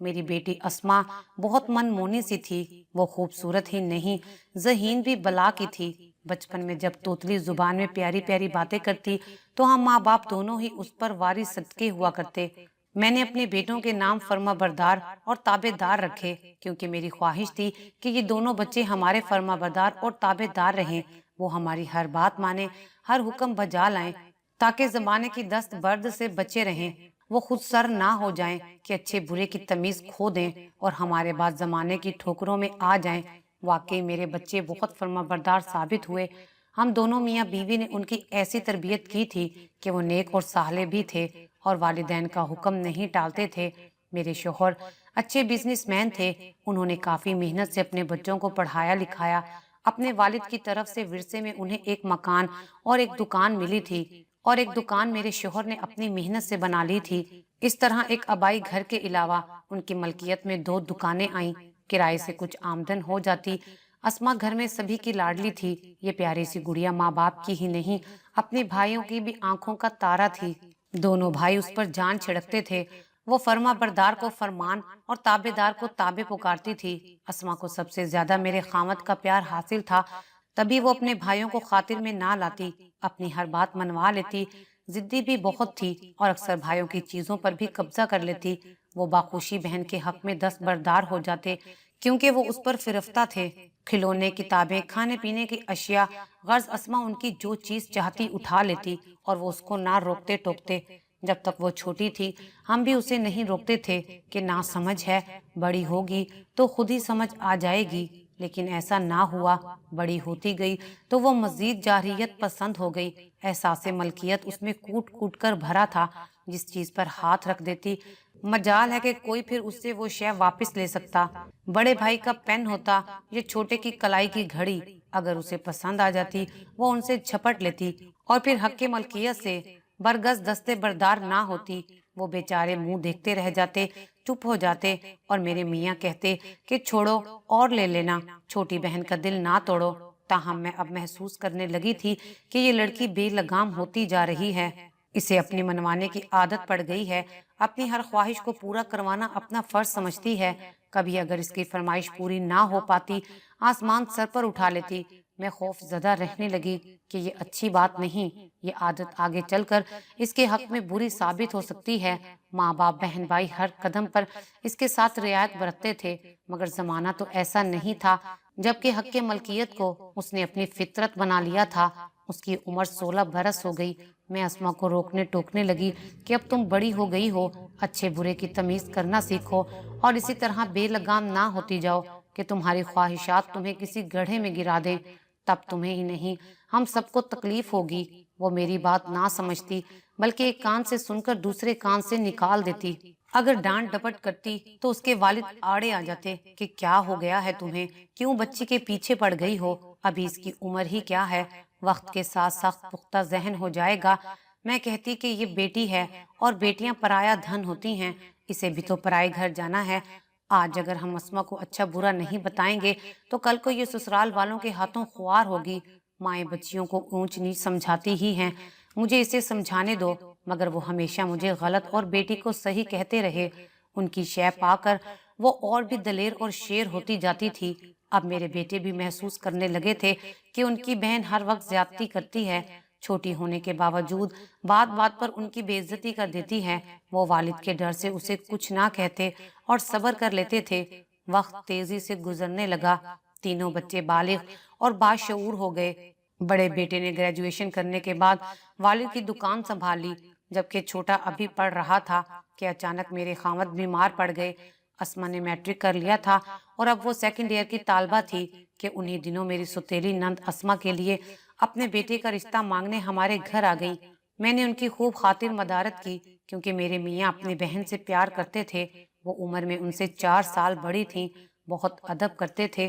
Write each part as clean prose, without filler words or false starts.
میری بیٹی اسما بہت منمونی سی تھی، وہ خوبصورت ہی نہیں ذہین بھی بلا کی تھی۔ بچپن میں جب توتلی زبان میں پیاری پیاری باتیں کرتی تو ہم ماں باپ دونوں ہی اس پر واری صدقے ہوا کرتے۔ میں نے اپنے بیٹوں کے نام فرما بردار اور تابع دار رکھے، کیونکہ میری خواہش تھی کہ یہ دونوں بچے ہمارے فرما بردار اور تابع دار رہیں، وہ ہماری ہر بات مانیں، ہر حکم بجا لائیں، تاکہ زمانے کی دست برد سے بچے رہیں، وہ خود سر نہ ہو جائیں کہ اچھے برے کی تمیز کھو دیں اور ہمارے بعد زمانے کی ٹھوکروں میں آ جائیں۔ واقعی میرے بچے بہت فرما بردار ثابت ہوئے۔ ہم دونوں میاں بیوی نے ان کی ایسی تربیت کی تھی کہ وہ نیک اور صالح بھی تھے اور والدین کا حکم نہیں ٹالتے تھے۔ میرے شوہر اچھے بزنس مین تھے، انہوں نے کافی محنت سے اپنے بچوں کو پڑھایا لکھایا۔ اپنے والد کی طرف سے ورثے میں انہیں ایک مکان اور ایک دکان ملی تھی، اور ایک دکان میرے شوہر نے اپنی محنت سے بنا لی تھی۔ اس طرح ایک آبائی گھر کے علاوہ ان کی ملکیت میں 2 دکانیں آئیں، کرائے سے کچھ آمدن ہو جاتی۔ اسما گھر میں سبھی کی لاڈلی تھی، یہ پیاری سی گڑیا ماں باپ کی ہی نہیں اپنے بھائیوں کی بھی آنکھوں کا تارا تھی۔ دونوں بھائی اس پر جان چھڑکتے تھے، وہ فرما بردار کو فرمان اور تابع دار کو تابع پکارتی تھی۔ اسما کو سب سے زیادہ میرے خامد کا پیار حاصل تھا، تبھی وہ اپنے بھائیوں کو خاطر میں نہ لاتی، اپنی ہر بات منوا لیتی، ضدی بھی بہت تھی اور اکثر بھائیوں کی چیزوں پر بھی قبضہ کر لیتی۔ وہ باخوشی بہن کے حق میں دست بردار ہو جاتے، کیونکہ وہ اس پر فرفتہ تھے۔ کھلونے، کتابیں، کھانے پینے کی اشیاء، غرض اسما ان کی جو چیز چاہتی اٹھا لیتی اور وہ اس کو نہ روکتے ٹوکتے۔ جب تک وہ چھوٹی تھی ہم بھی اسے نہیں روکتے تھے کہ نہ سمجھ ہے، بڑی ہوگی تو خود ہی سمجھ آ جائے گی، لیکن ایسا نہ ہوا۔ بڑی ہوتی گئی تو وہ مزید جارحیت پسند ہو گئی۔ احساس ملکیت اس میں کوٹ کوٹ کر بھرا تھا، جس چیز پر ہاتھ رکھ دیتی مجال ہے کہ کوئی پھر اس سے وہ شے واپس لے سکتا۔ بڑے بھائی کا پین ہوتا یا چھوٹے کی کلائی کی گھڑی، اگر اسے پسند آ جاتی وہ ان سے جھپٹ لیتی اور پھر حق کے ملکیت سے برگز دستے بردار نہ ہوتی۔ وہ بیچارے منہ دیکھتے رہ جاتے، چپ ہو جاتے، اور میرے میاں کہتے کہ چھوڑو اور لے لینا، چھوٹی بہن کا دل نہ توڑو۔ تاہم میں اب محسوس کرنے لگی تھی کہ یہ لڑکی بے لگام ہوتی جا رہی ہے، اسے اپنی منوانے کی عادت پڑ گئی ہے، اپنی ہر خواہش کو پورا کروانا اپنا فرض سمجھتی ہے۔ کبھی اگر اس کی فرمائش پوری نہ ہو پاتی آسمان سر پر اٹھا لیتی۔ میں خوف زدہ رہنے لگی کہ یہ اچھی بات نہیں، یہ عادت آگے چل کر اس کے حق میں بری ثابت ہو سکتی ہے۔ ماں باپ بہن بھائی ہر قدم پر اس کے ساتھ رعایت برتتے تھے، مگر زمانہ تو ایسا نہیں تھا، جبکہ حق کے ملکیت کو اس نے اپنی فطرت بنا لیا تھا۔ اس کی عمر 16 برس ہو گئی۔ میں اسما کو روکنے ٹوکنے لگی کہ اب تم بڑی ہو گئی ہو، اچھے برے کی تمیز کرنا سیکھو اور اسی طرح بے لگام نہ ہوتی جاؤ کہ تمہاری خواہشات تمہیں کسی گڑھے میں گرا دیں، تب تمہیں ہی نہیں ہم سب کو تکلیف ہوگی۔ وہ میری بات نہ سمجھتی، بلکہ ایک کان سے سن کر دوسرے کان سے نکال دیتی۔ اگر ڈانٹ ڈپٹ کرتی تو اس کے والد آڑے آ جاتے کہ کیا ہو گیا ہے تمہیں، کیوں بچی کے پیچھے پڑ گئی ہو، ابھی اس کی عمر ہی کیا ہے، وقت کے ساتھ سخت پختہ ذہن ہو جائے گا۔ میں کہتی کہ یہ بیٹی ہے اور بیٹیاں پرایا دھن ہوتی ہیں، اسے بھی تو پرائے گھر جانا ہے۔ آج اگر ہم اسما کو اچھا برا نہیں بتائیں گے تو کل کو یہ سسرال والوں کے ہاتھوں خوار ہوگی۔ مائیں بچیوں کو اونچ نیچ سمجھاتی ہی ہیں، مجھے اسے سمجھانے دو، مگر وہ ہمیشہ مجھے غلط اور بیٹی کو صحیح کہتے رہے۔ ان کی شے پا کر وہ اور بھی دلیر اور شیر ہوتی جاتی تھی۔ اب میرے بیٹے بھی محسوس کرنے لگے تھے کہ ان کی بہن ہر وقت زیادتی کرتی ہے، چھوٹی ہونے کے باوجود بات بات پر ان کی بے عزتی کر دیتی ہے۔ وہ والد کے ڈر سے اسے کچھ نہ کہتے اور صبر کر لیتے تھے۔ وقت تیزی سے گزرنے لگا، تینوں بچے بالغ اور باشعور ہو گئے۔ بڑے بیٹے نے گریجویشن کرنے کے بعد والد کی دکان سنبھال لی، جبکہ چھوٹا ابھی پڑھ رہا تھا کہ اچانک میرے خامد بیمار پڑ گئے۔ اسما نے میٹرک کر لیا تھا اور اب وہ سیکنڈ ایئر کی طالبہ تھی کہ انہی دنوں میری سوتیلی نند اسما کے لیے اپنے بیٹے کا رشتہ مانگنے ہمارے گھر آ گئی۔ میں نے ان کی خوب خاطر مدارت کی، کیونکہ میرے میاں اپنی بہن سے پیار کرتے تھے، وہ عمر میں ان سے 4 سال بڑی تھیں، بہت ادب کرتے تھے۔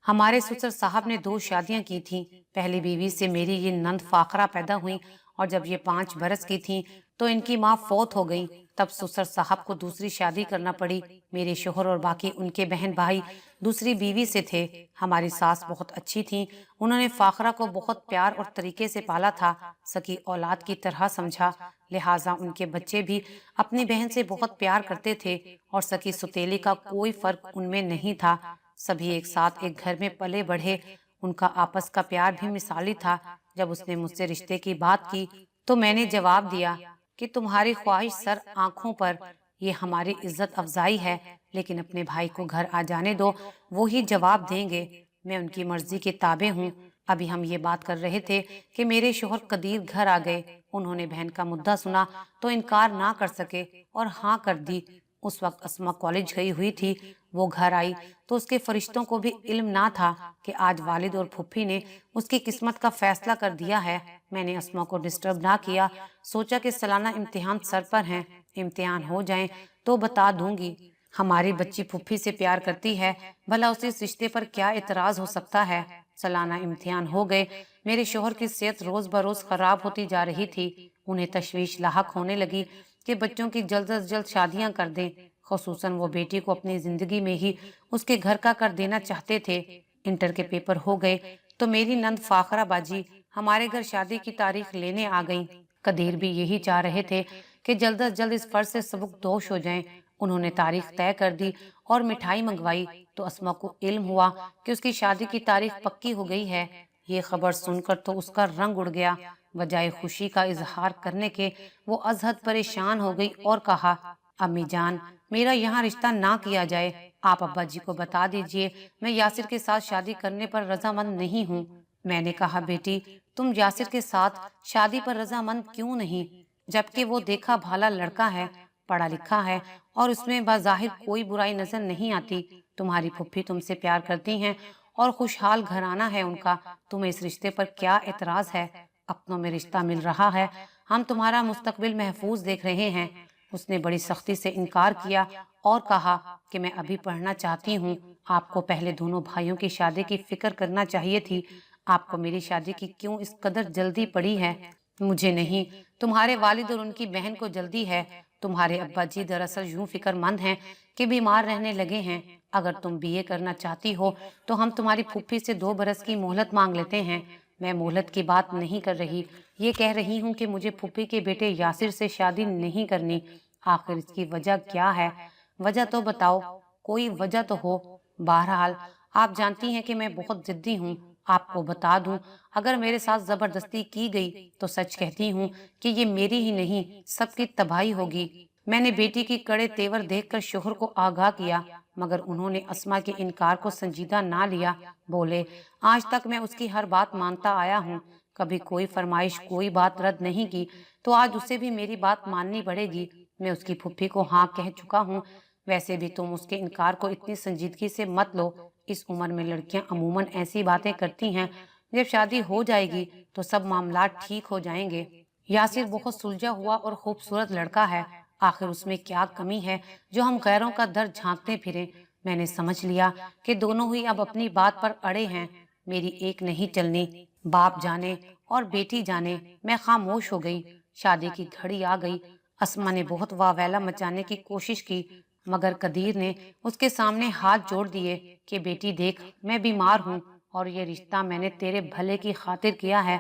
ہمارے سسر صاحب نے 2 شادیاں کی تھیں، پہلی بیوی سے میری یہ نند فاخرہ پیدا ہوئی، اور جب یہ 5 برس کی تھیں तो इनकी माँ फौत हो गई। तब ससुर साहब को दूसरी शादी करना पड़ी। मेरे शोहर और बाकी उनके बहन भाई दूसरी बीवी से थे। हमारी सास बहुत अच्छी थी। उन्होंने फाखरा को बहुत प्यार और तरीके से पाला था, सकी औलाद की तरह समझा। लिहाजा उनके बच्चे भी अपनी बहन से बहुत प्यार करते थे और सकी सुतेली का कोई फर्क उनमें नहीं था। सभी एक साथ एक घर में पले बढ़े। उनका आपस का प्यार भी मिसाली था। जब उसने मुझसे रिश्ते की बात की तो मैंने जवाब दिया कि तुम्हारी ख्वाहिश सर आंखों पर, ये हमारी इज्जत अफजाई है, लेकिन अपने भाई को घर आ जाने दो, वो ही जवाब देंगे। मैं उनकी मर्जी के ताबे हूँ। अभी हम ये बात कर रहे थे कि मेरे शोहर कदीर घर आ गए। उन्होंने बहन का मुद्दा सुना तो इनकार ना कर सके और हाँ कर दी। उस वक्त अस्मा कॉलेज गई हुई थी। वो घर आई तो उसके फरिश्तों को भी इल्म ना था कि आज वालिद और फुफ्फी ने उसकी किस्मत का फैसला कर दिया है। मैंने अस्मा को डिस्टर्ब ना किया। सोचा कि सालाना इम्तिहान सर पर हैं, इम्तिहान हो जाएं तो बता दूंगी। हमारी बच्ची फुफ्फी से प्यार करती है, भला उसे इस रिश्ते पर क्या एतराज हो सकता है। सालाना इम्तिहान हो गए। मेरे शोहर की सेहत रोज बरोज खराब होती जा रही थी। उन्हें तशवीश लाहक होने लगी कि बच्चों की जल्द अज जल्द शादियां कर दें। खुसूसन वो बेटी को अपनी जिंदगी में ही उसके घर का कर देना चाहते थे। इंटर के पेपर हो गए तो मेरी नंद फाखरा बाजी हमारे घर शादी की तारीख लेने आ गई। कदीर भी यही चाह रहे थे कि जल्द अज जल्द इस फर्ज से सबक दोष हो जाएं। उन्होंने तारीख तय कर दी और मिठाई मंगवाई तो अस्मा को इल्म हुआ कि उसकी शादी की तारीख पक्की हो गई है। ये खबर सुनकर तो उसका रंग उड़ गया। बजाय खुशी का इजहार करने के वो अजहद परेशान हो गई और कहा, अम्मी जान, मेरा यहाँ रिश्ता ना किया जाए। आप अब्बा जी को बता दीजिए मैं यासिर के साथ शादी करने पर रजामंद नहीं हूँ। मैंने कहा, बेटी तुम यासिर के साथ शादी पर रजामंद क्यों नहीं, जबकि वो देखा भाला लड़का है, पढ़ा लिखा है और उसमें बाज़ाहिर कोई बुराई नजर नहीं आती। तुम्हारी फुफ्फी तुमसे प्यार करती हैं और खुशहाल घराना है उनका। तुम्हें इस रिश्ते पर क्या एतराज है? अपनों में रिश्ता मिल रहा है, हम तुम्हारा मुस्तकबिल महफूज देख रहे हैं। उसने बड़ी सख्ती से इनकार किया और कहा कि मैं अभी पढ़ना चाहती हूँ। आपको पहले दोनों भाइयों की शादी की फिक्र करना चाहिए थी। आपको मेरी शादी की क्यों इस कदर जल्दी पड़ी है? मुझे नहीं, तुम्हारे वालिद और उनकी बहन को जल्दी है। तुम्हारे अब्बा जी दरअसल यूं फिक्रमंद हैं कि बीमार रहने लगे हैं। अगर तुम बीए करना चाहती हो तो हम तुम्हारी फुफ्फी से 2 बरस की मोहलत मांग लेते हैं। मैं मोहलत की बात नहीं कर रही, ये कह रही हूँ कि मुझे फुफ्फी के बेटे यासिर से शादी नहीं करनी। आखिर इसकी वजह क्या है? वजह तो बताओ, कोई वजह तो हो। बहरहाल आप जानती हैं कि मैं बहुत जिद्दी हूँ। आपको बता दूं, अगर मेरे साथ जबरदस्ती की गई तो सच कहती हूँ कि ये मेरी ही नहीं सबकी तबाही होगी। मैंने बेटी की कड़े तेवर देखकर शोहर को आगाह किया, मगर उन्होंने अस्मा के इनकार को संजीदा ना लिया। बोले, आज तक मैं उसकी हर बात मानता आया हूँ, कभी कोई फरमाइश कोई बात रद्द नहीं की, तो आज उसे भी मेरी बात माननी पड़ेगी। मैं उसकी फुफ्फी को हाँ कह चुका हूँ। वैसे भी तुम उसके इनकार को इतनी संजीदगी से मत लो। इस उम्र में लड़कियां अमूमन ऐसी बातें करती हैं, जब शादी हो जाएगी तो सब मामला ठीक हो जाएंगे। यासिर बहुत सुलझा हुआ और खूबसूरत लड़का है। आखिर उसमें क्या कमी है जो हम गैरों का दर झांकते फिरें? मैंने समझ लिया कि दोनों ही अब अपनी बात पर अड़े हैं। मेरी एक नहीं चलनी। बाप जाने और बेटी जाने, मैं खामोश हो गई। शादी की घड़ी आ गई। अस्मा ने बहुत वावैला मचाने की कोशिश की, मगर कदीर ने उसके सामने हाथ जोड़ दिए कि बेटी देख, मैं बीमार हूँ और ये रिश्ता मैंने तेरे भले की खातिर किया है।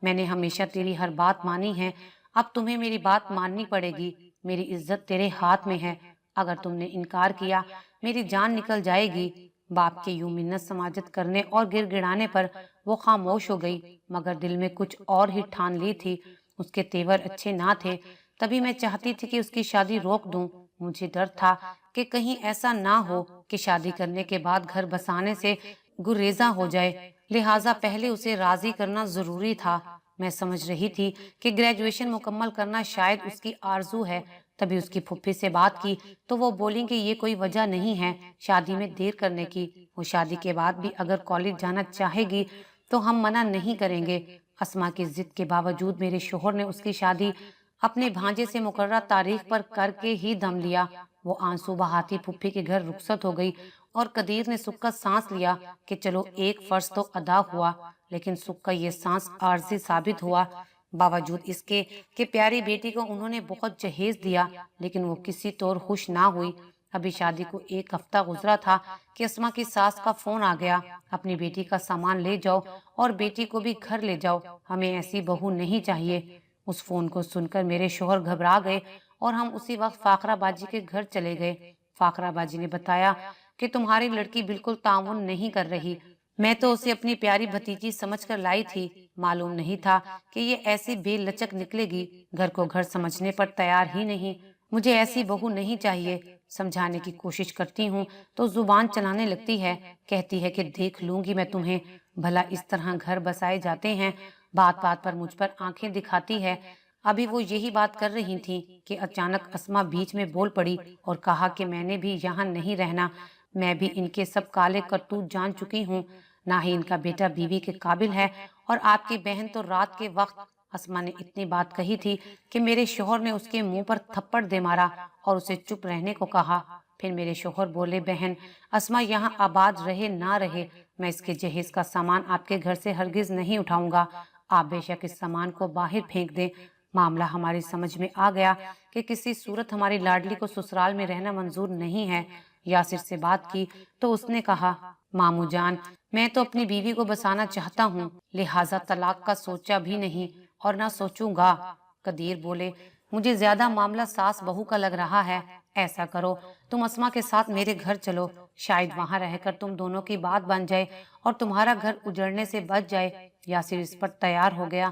मैंने हमेशा तेरी हर बात मानी है, अब तुम्हें मेरी बात माननी पड़ेगी। मेरी इज्जत तेरे हाथ में है। अगर तुमने इनकार किया मेरी जान निकल जाएगी। बाप के यूं मिन्नत समाजत करने और गिड़गिड़ाने पर वो खामोश हो गई, मगर दिल में कुछ और ही ठान ली थी। उसके तेवर अच्छे ना थे, तभी मैं चाहती थी कि उसकी शादी रोक दूं। मुझे डर था कि कहीं ऐसा ना हो कि शादी करने के बाद घर बसाने से गुरेजा हो जाए, लिहाजा पहले उसे राजी करना जरूरी था। मैं समझ रही थी कि ग्रेजुएशन मुकम्मल करना शायद उसकी आरजू है। तभी उसकी फुफ्फी से बात की तो वो बोली कि ये कोई वजह नहीं है शादी में देर करने की। वो शादी के बाद भी अगर कॉलेज जाना चाहेगी तो हम मना नहीं करेंगे। अस्मा की जिद के बावजूद मेरे शोहर ने उसकी शादी अपने भांजे से मुकर्रर तारीख पर करके ही दम लिया। वो आंसू बहाती फुफ्फी के घर रुखसत हो गई और कदीर ने सुख का सांस लिया कि चलो एक फर्ज तो अदा हुआ। लेकिन सुख का ये सांस आर्जी साबित हुआ। बावजूद इसके कि प्यारी बेटी को उन्होंने बहुत जहेज दिया, लेकिन वो किसी तौर खुश ना हुई। अभी शादी को 1 हफ्ता गुजरा था कि अस्मा की सास का फोन आ गया, अपनी बेटी का सामान ले जाओ और बेटी को भी घर ले जाओ, हमें ऐसी बहू नहीं चाहिए। उस फोन को सुनकर मेरे शोहर घबरा गए और हम उसी वक्त फाखरा बाजी के घर चले गए। फाखरा बाजी ने बताया कि तुम्हारी लड़की बिल्कुल ताउन नहीं कर रही। मैं तो उसे अपनी प्यारी भतीजी समझकर लाई थी, मालूम नहीं था कि ये ऐसी बेलचक निकलेगी, घर को घर समझने पर तैयार ही नहीं। मुझे ऐसी बहू नहीं चाहिए। समझाने की कोशिश करती हूँ तो जुबान चलाने लगती है, कहती है कि देख लूंगी मैं तुम्हें, भला इस तरह घर बसाए जाते हैं। बात बात पर मुझ पर आंखें दिखाती है। अभी वो यही बात कर रही थी कि अचानक अस्मा बीच में बोल पड़ी और कहा कि मैंने भी यहाँ नहीं रहना, मैं भी इनके सब काले करतूत जान चुकी हूँ। ना ही इनका बेटा बीवी के काबिल है, और आपकी बहन तो रात के वक्त। अस्मा ने इतनी बात कही थी कि मेरे शोहर ने उसके मुंह पर थप्पड़ दे मारा और उसे चुप रहने को कहा। फिर मेरे शोहर बोले, बहन अस्मा यहाँ आबाद रहे ना रहे, मैं इसके जहेज का सामान आपके घर से हरगिज नहीं उठाऊंगा। आप बेशक इस सामान को बाहर फेंक दें। मामला हमारी समझ में आ गया कि किसी सूरत हमारी लाडली को ससुराल में रहना मंजूर नहीं है। यासिर से बात की तो उसने कहा, मामू जान, मैं तो अपनी बीवी को बसाना चाहता हूँ, लिहाजा तलाक का सोचा भी नहीं और ना सोचूंगा। कदीर बोले, मुझे ज्यादा मामला सास बहू का लग रहा है। ऐसा करो, तुम अस्मा के साथ मेरे घर चलो, शायद वहां रहकर तुम दोनों की बात बन जाए और तुम्हारा घर उजड़ने से बच जाए। यासिर इस पर तैयार हो गया।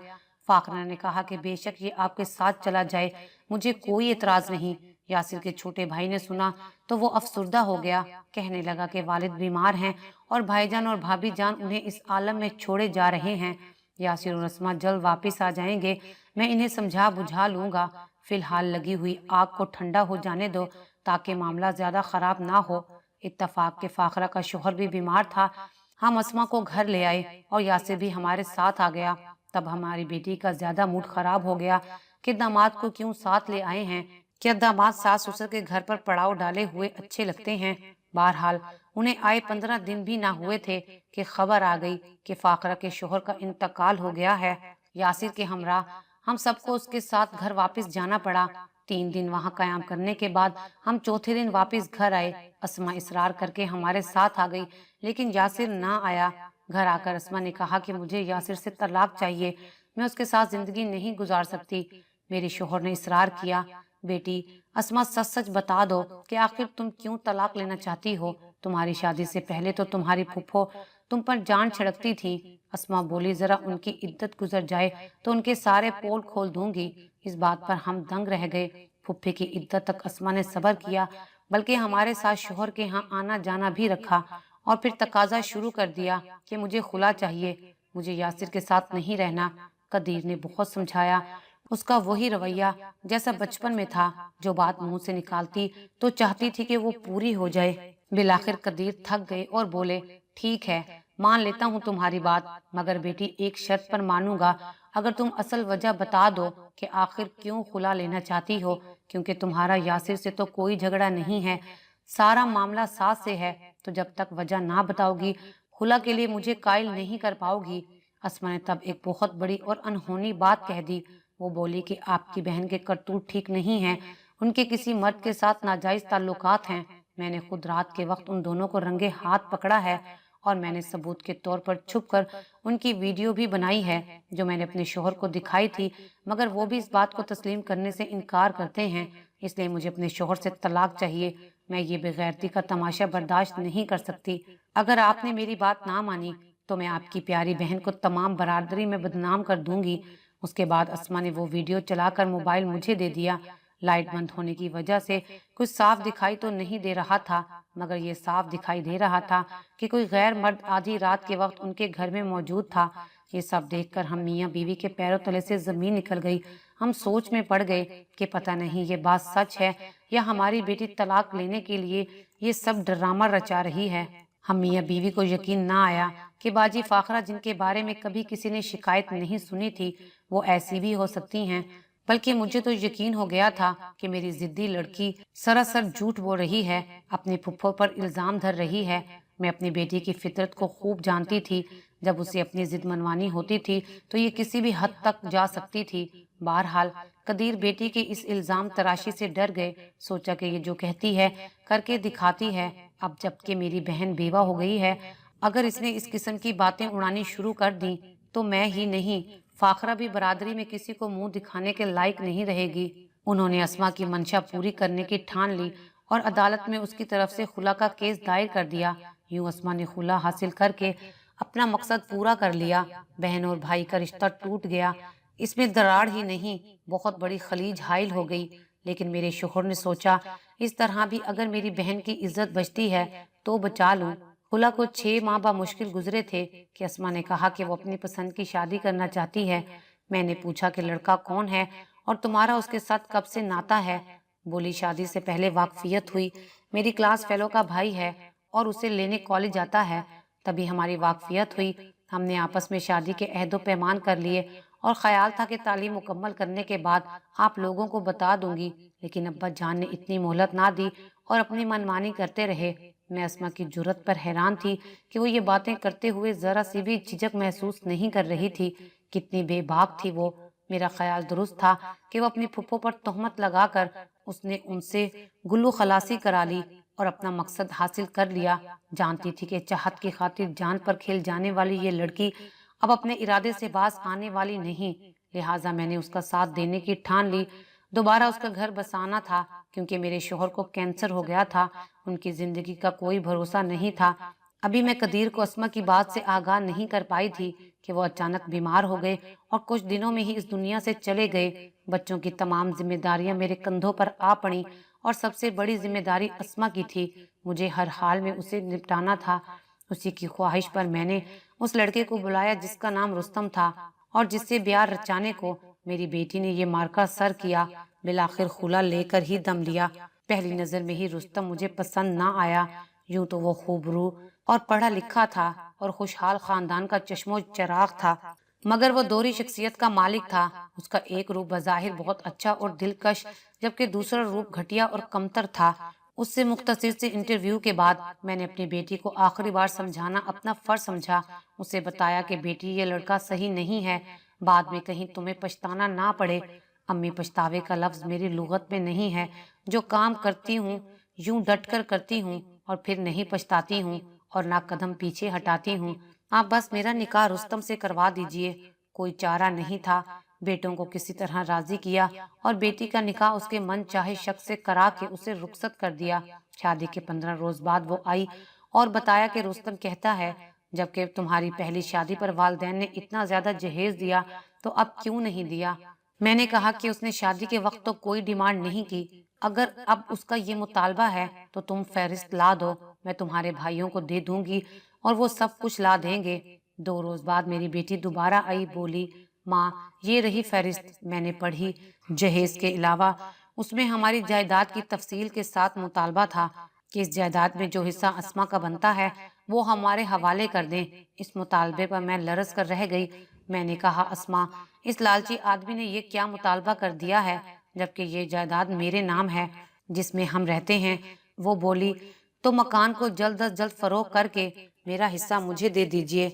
फाखरा ने कहा कि बेशक ये आपके साथ चला जाए, मुझे कोई एतराज नहीं। यासिर के छोटे भाई ने सुना तो वो अफसुर्दा हो गया, कहने लगा कि वालिद बीमार हैं और भाईजान और भाभी जान उन्हें इस आलम में छोड़े जा रहे हैं। यासिर और अस्मा जल्द वापस आ जाएंगे, मैं इन्हें समझा बुझा लूंगा। फिलहाल लगी हुई आग को ठंडा हो जाने दो ताकि मामला ज्यादा खराब ना हो। इत्तफाक के फाखरा का शोहर भी बीमार था। हम अस्मा को घर ले आए और यासिर भी हमारे साथ आ गया। तब हमारी बेटी का ज्यादा मूड खराब हो गया कि दामाद को क्यों साथ ले आए हैं, क्या दामाद सास ससुर के घर पर पड़ाव डाले हुए अच्छे लगते हैं। बहरहाल उन्हें आए 15 दिन भी ना हुए थे कि खबर आ गई कि फाखरा के शोहर का इंतकाल हो गया है। यासिर के हमरा हम सबको उसके साथ घर वापस जाना पड़ा। 3 दिन वहां कयाम करने के बाद हम चौथे दिन वापस घर आए। अस्मा इसरार करके हमारे साथ आ गई, लेकिन यासिर ना आया। घर आकर अस्मा ने कहा कि मुझे यासिर से तलाक चाहिए, मैं उसके साथ जिंदगी नहीं गुजार सकती। मेरे शोहर ने इसरार किया, बेटी अस्मा सच सच बता दो कि आखिर तुम क्यों तलाक लेना चाहती हो। तुम्हारी शादी से पहले तो तुम्हारी फुफ्फो तुम पर जान छिड़कती थी। अस्मा बोली, जरा उनकी इद्दत गुजर जाए तो उनके सारे पोल खोल दूंगी। इस बात पर हम दंग रह गए। फुफ्फी की इद्दत तक अस्मा ने सब्र किया, बल्कि हमारे साथ शोहर के यहाँ आना जाना भी रखा और फिर तकाजा शुरू कर दिया कि मुझे खुला चाहिए, मुझे यासिर के साथ नहीं रहना। कदीर ने बहुत समझाया। उसका वही रवैया जैसा बचपन में था, जो बात मुंह से निकालती तो चाहती थी कि वो पूरी हो जाए। बिलाखिर कदीर थक गए और बोले, ठीक है, मान लेता हूँ तुम्हारी बात, मगर बेटी एक शर्त पर मानूंगा, अगर तुम असल वजह बता दो कि आखिर क्यों खुला लेना चाहती हो। क्योंकि तुम्हारा यासिर से तो कोई झगड़ा नहीं है, सारा मामला सास से है, तो जब तक वजह ना बताओगी खुला के लिए मुझे कायल नहीं कर पाओगी। अस्मा ने तब एक बहुत बड़ी और अनहोनी बात कह दी। वो बोली कि आपकी बहन के करतूत ठीक नहीं हैं, उनके किसी मर्द के साथ नाजायज ताल्लुकात हैं। मैंने खुद रात के वक्त उन दोनों को रंगे हाथ पकड़ा है और मैंने सबूत के तौर पर छुपकर उनकी वीडियो भी बनाई है, जो मैंने अपने शोहर को दिखाई थी, मगर वो भी इस बात को तस्लीम करने से इनकार करते हैं। इसलिए मुझे अपने शोहर से तलाक चाहिए। मैं ये बेगैरती का तमाशा बर्दाश्त नहीं कर सकती। अगर आपने मेरी बात ना मानी तो मैं आपकी प्यारी बहन को तमाम बरादरी में बदनाम कर दूंगी। उसके बाद अस्मा ने वो वीडियो चलाकर मोबाइल मुझे दे दिया। लाइट बंद होने की वजह से कुछ साफ दिखाई तो नहीं दे रहा था, मगर ये साफ दिखाई दे रहा था कि कोई गैर मर्द आधी रात के वक्त उनके घर में मौजूद था। ये सब देखकर हम मियाँ बीवी के पैरों तले से जमीन निकल गई। हम सोच में पड़ गए कि पता नहीं ये बात सच है या हमारी बेटी तलाक लेने के लिए ये सब ड्रामा रचा रही है। हम मियाँ बीवी को यकीन ना आया कि बाजी फाखरा, जिनके बारे में कभी किसी ने शिकायत नहीं सुनी थी, वो ऐसी भी हो सकती हैं। बल्कि मुझे तो यकीन हो गया था कि मेरी जिद्दी लड़की सरासर झूठ बोल रही है, अपनी फुफ्फो पर इल्जाम धर रही है। मैं अपनी बेटी की फितरत को खूब जानती थी। جب اسے اپنی ضد منوانی ہوتی تھی تو یہ کسی بھی حد تک جا سکتی تھی۔ بہرحال قدیر بیٹی کے اس الزام تراشی سے ڈر گئے۔ سوچا کہ یہ جو کہتی ہے کر کے دکھاتی ہے۔ اب جب کہ میری بہن بیوہ ہو گئی ہے، اگر اس نے اس قسم کی باتیں اڑانی شروع کر دیں تو میں ہی نہیں، فاخرہ بھی برادری میں کسی کو منہ دکھانے کے لائق نہیں رہے گی۔ انہوں نے اسما کی منشا پوری کرنے کی ٹھان لی اور عدالت میں اس کی طرف سے خلا کا کیس دائر کر دیا۔ یوں اسما نے خلا حاصل کر کے اپنا مقصد پورا کر لیا۔ بہن اور بھائی کا رشتہ ٹوٹ گیا، اس میں دراڑ ہی نہیں بہت بڑی خلیج حائل ہو گئی۔ لیکن میرے شوہر نے سوچا اس طرح بھی اگر میری بہن کی عزت بچتی ہے تو بچا لوں۔ خلا کو 6 ماہ بمشکل گزرے تھے کہ اسما نے کہا کہ وہ اپنی پسند کی شادی کرنا چاہتی ہے۔ میں نے پوچھا کہ لڑکا کون ہے اور تمہارا اس کے ساتھ کب سے ناتا ہے؟ بولی شادی سے پہلے واقفیت ہوئی، میری کلاس فیلو کا بھائی ہے اور اسے لینے کالج جاتا ہے، تبھی ہماری واقفیت ہوئی۔ ہم نے آپس میں شادی کے عہد و پیمان کر لیے اور خیال تھا کہ تعلیم مکمل کرنے کے بعد آپ لوگوں کو بتا دوں گی، لیکن ابا جان نے اتنی مہلت نہ دی اور اپنی منمانی کرتے رہے۔ میں اسما کی جرأت پر حیران تھی کہ وہ یہ باتیں کرتے ہوئے ذرا سی بھی جھجک محسوس نہیں کر رہی تھی۔ کتنی بے باک تھی وہ۔ میرا خیال درست تھا کہ وہ اپنی پھپھو پر تہمت لگا کر اس نے ان سے گلو خلاصی کرا لی اور اپنا مقصد حاصل کر لیا۔ جانتی تھی کہ چاہت کی خاطر جان پر کھیل جانے والی یہ لڑکی اب اپنے ارادے سے باز آنے والی نہیں، لہٰذا میں نے اس کا ساتھ دینے کی ٹھان لی۔ دوبارہ اس کا گھر بسانا تھا کیونکہ میرے شوہر کو کینسر ہو گیا تھا، ان کی زندگی کا کوئی بھروسہ نہیں تھا۔ ابھی میں قدیر کو اسما کی بات سے آگاہ نہیں کر پائی تھی کہ وہ اچانک بیمار ہو گئے اور کچھ دنوں میں ہی اس دنیا سے چلے گئے۔ بچوں کی تمام ذمہ داریاں میرے کندھوں پر آ پڑیں اور سب سے بڑی ذمہ داری اسما کی تھی۔ مجھے ہر حال میں اسے نپٹانا تھا۔ اسی کی خواہش پر میں نے اس لڑکے کو بلایا جس کا نام رستم تھا اور جس سے بیار رچانے کو میری بیٹی نے یہ مارکا سر کیا۔ بالآخر خلا لے کر ہی دم لیا۔ پہلی نظر میں ہی رستم مجھے پسند نہ آیا۔ یوں تو وہ خوبرو اور پڑھا لکھا تھا اور خوشحال خاندان کا چشم و چراغ تھا، مگر وہ دوہری شخصیت کا مالک تھا۔ اس کا ایک روپ بظاہر بہت اچھا اور دلکش، جبکہ دوسرا روپ گھٹیا اور کمتر تھا۔ اس سے مختصر سے انٹرویو کے بعد میں نے اپنی بیٹی کو آخری بار سمجھانا اپنا فرض سمجھا۔ اسے بتایا کہ بیٹی یہ لڑکا صحیح نہیں ہے، بعد میں کہیں تمہیں پچھتانا نہ پڑے۔ امی پچھتاوے کا لفظ میری لغت میں نہیں ہے۔ جو کام کرتی ہوں یوں ڈٹ کر کرتی ہوں اور پھر نہیں پچھتاتی ہوں اور نہ قدم پیچھے ہٹاتی ہوں۔ آپ بس میرا نکاح رستم سے کروا دیجئے۔ کوئی چارہ نہیں تھا، بیٹوں کو کسی طرح راضی کیا اور بیٹی کا نکاح اس کے من چاہے شخص سے کرا کے اسے رخصت کر دیا۔ شادی کے 15 روز بعد وہ آئی اور بتایا کہ رستم کہتا ہے جبکہ تمہاری پہلی شادی پر والدین نے اتنا زیادہ جہیز دیا تو اب کیوں نہیں دیا؟ میں نے کہا کہ اس نے شادی کے وقت تو کوئی ڈیمانڈ نہیں کی، اگر اب اس کا یہ مطالبہ ہے تو تم فہرست لا دو، میں تمہارے بھائیوں کو دے دوں گی اور وہ سب کچھ لا دیں گے۔ 2 روز بعد میری بیٹی دوبارہ آئی، بولی ماں یہ رہی فہرست۔ میں نے پڑھی۔ جہیز کے علاوہ اس میں ہماری جائیداد کی تفصیل کے ساتھ مطالبہ تھا کہ اس جائیداد میں جو حصہ اسما کا بنتا ہے وہ ہمارے حوالے کر دیں۔ اس مطالبے پر میں لرز کر رہ گئی۔ میں نے کہا اسما، اس لالچی آدمی نے یہ کیا مطالبہ کر دیا ہے جبکہ یہ جائیداد میرے نام ہے جس میں ہم رہتے ہیں؟ وہ بولی تو مکان کو جلد از جلد فروخت کر کے میرا حصہ مجھے دے دیجئے۔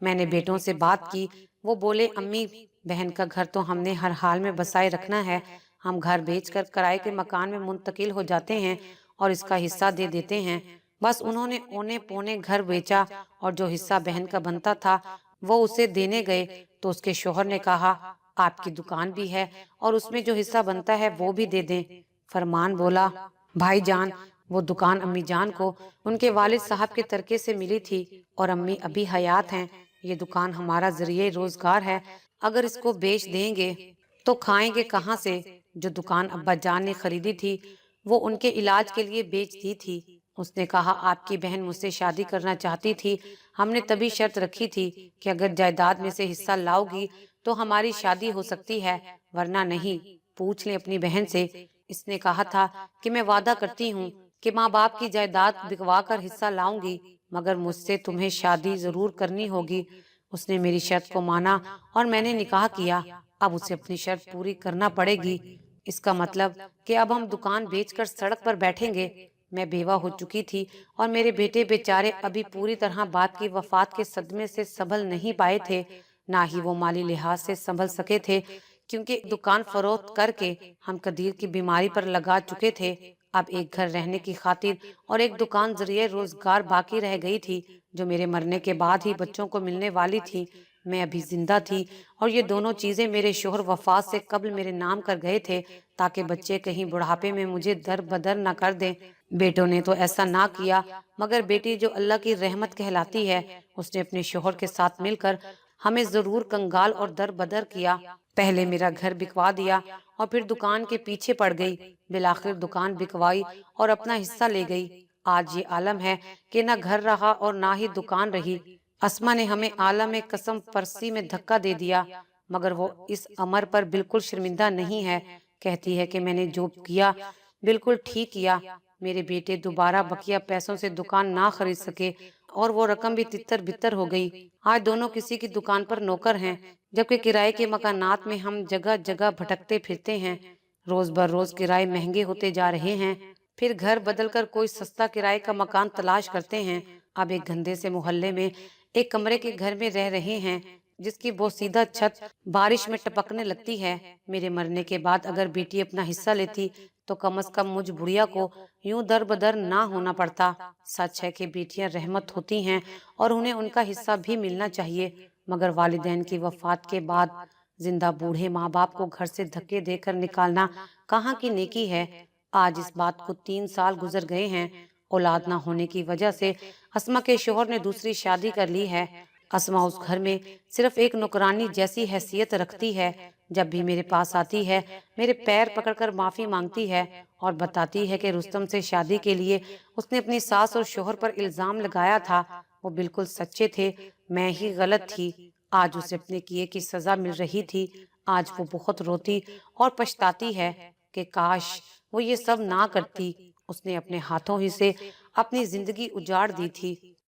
میں نے بیٹوں سے بات کی، وہ بولے امی بہن کا گھر تو ہم نے ہر حال میں بسائے رکھنا ہے، ہم گھر بیچ کر کرائے کے مکان میں منتقل ہو جاتے ہیں اور اس کا حصہ دے دیتے ہیں۔ بس انہوں نے اونے پونے گھر بیچا اور جو حصہ بہن کا بنتا تھا وہ اسے دینے گئے تو اس کے شوہر نے کہا آپ کی دکان بھی ہے اور اس میں جو حصہ بنتا ہے وہ بھی دے دیں۔ فرمان بولا بھائی جان وہ دکان امی جان کو ان کے والد صاحب کے ترکے سے ملی تھی اور امی ابھی حیات ہیں، یہ دکان ہمارا ذریعہ روزگار ہے، اگر اس کو بیچ دیں گے تو کھائیں گے کہاں سے؟ جو دکان ابا جان نے خریدی تھی وہ ان کے علاج کے لیے بیچ دی تھی۔ اس نے کہا آپ کی بہن مجھ سے شادی کرنا چاہتی تھی، ہم نے تبھی شرط رکھی تھی کہ اگر جائیداد میں سے حصہ لاؤ گی تو ہماری شادی ہو سکتی ہے ورنہ نہیں، پوچھ لیں اپنی بہن سے۔ اس نے کہا تھا کہ میں وعدہ کرتی ہوں کہ ماں باپ کی جائیداد بکوا کر حصہ لاؤں گی مگر مجھ سے تمہیں شادی ضرور کرنی ہوگی۔ اس نے میری شرط کو مانا اور میں نے نکاح کیا۔ اب اسے اپنی شرط پوری کرنا پڑے گی۔ اس کا مطلب کہ اب ہم دکان بیچ کر سڑک پر بیٹھیں گے؟ मैं बेवा हो चुकी थी और मेरे बेटे बेचारे अभी पूरी तरह बाप की वफात के सदमे से संभल नहीं पाए थे, ना ही वो माली लिहाज से संभल सके थे, क्योंकि दुकान फरोख्त करके हम कदीर की बीमारी पर लगा चुके थे। अब एक घर रहने की खातिर और एक दुकान जरिए रोजगार बाकी रह गई थी, जो मेरे मरने के बाद ही बच्चों को मिलने वाली थी। मैं अभी जिंदा थी और ये दोनों चीजें मेरे शोहर वफात से कब्ल मेरे नाम कर गए थे, ताकि बच्चे कहीं बुढ़ापे में मुझे दर बदर न कर दें। बेटों ने तो ऐसा ना किया, मगर बेटी जो अल्लाह की रहमत कहलाती है, उसने अपने शोहर के साथ मिलकर हमें जरूर कंगाल और दर बदर किया। पहले मेरा घर बिकवा दिया और फिर दुकान के पीछे पड़ गई। बिलाखिर दुकान बिकवाई और अपना हिस्सा ले गई। आज ये आलम है कि ना घर रहा और ना ही दुकान रही। अस्मा ने हमें आलम कसम परसी में धक्का दे दिया, मगर वो इस अमर पर बिल्कुल शर्मिंदा नहीं है। कहती है कि मैंने जो किया बिल्कुल ठीक किया। मेरे बेटे दोबारा बकिया पैसों से दुकान ना खरीद सके और वो रकम भी तितर बितर हो गई। आज दोनों किसी की दुकान पर नौकर हैं, जबकि किराए के मकानात में हम जगह जगह भटकते फिरते हैं। रोज बर रोज किराए महंगे होते जा रहे हैं, फिर घर बदल कर कोई सस्ता किराए का मकान तलाश करते हैं। अब एक गंदे से मोहल्ले में एक कमरे के घर में रह रहे हैं, जिसकी बोसीदा छत बारिश में टपकने लगती है। मेरे मरने के बाद अगर बेटी अपना हिस्सा लेती तो कम से कम मुझ बुढ़िया को यूं दर बदर ना होना पड़ता। सच है कि बेटियां रहमत होती हैं और उन्हें उनका हिस्सा भी मिलना चाहिए, मगर वालिदैन की वफात के बाद जिंदा बूढ़े माँ बाप को घर से धक्के देकर निकालना कहाँ की नेकी है। आज इस बात को 3 साल गुजर गए हैं। औलाद ना होने की वजह से अस्मा के शोहर ने दूसरी शादी कर ली है। अस्मा उस घर में सिर्फ एक नौकरानी जैसी हैसियत रखती है। जब भी मेरे पास आती है, मेरे पैर पकड़कर माफी मांगती है और बताती है कि रुस्तम से शादी के लिए उसने अपनी सास और शोहर पर इल्जाम लगाया था। वो बिल्कुल सच्चे थे, मैं ही गलत थी। आज उसे अपने किए की सजा मिल रही थी। आज वो बहुत रोती और पछताती है कि काश वो ये सब ना करती। उसने अपने हाथों ही से अपनी जिंदगी उजाड़ दी थी।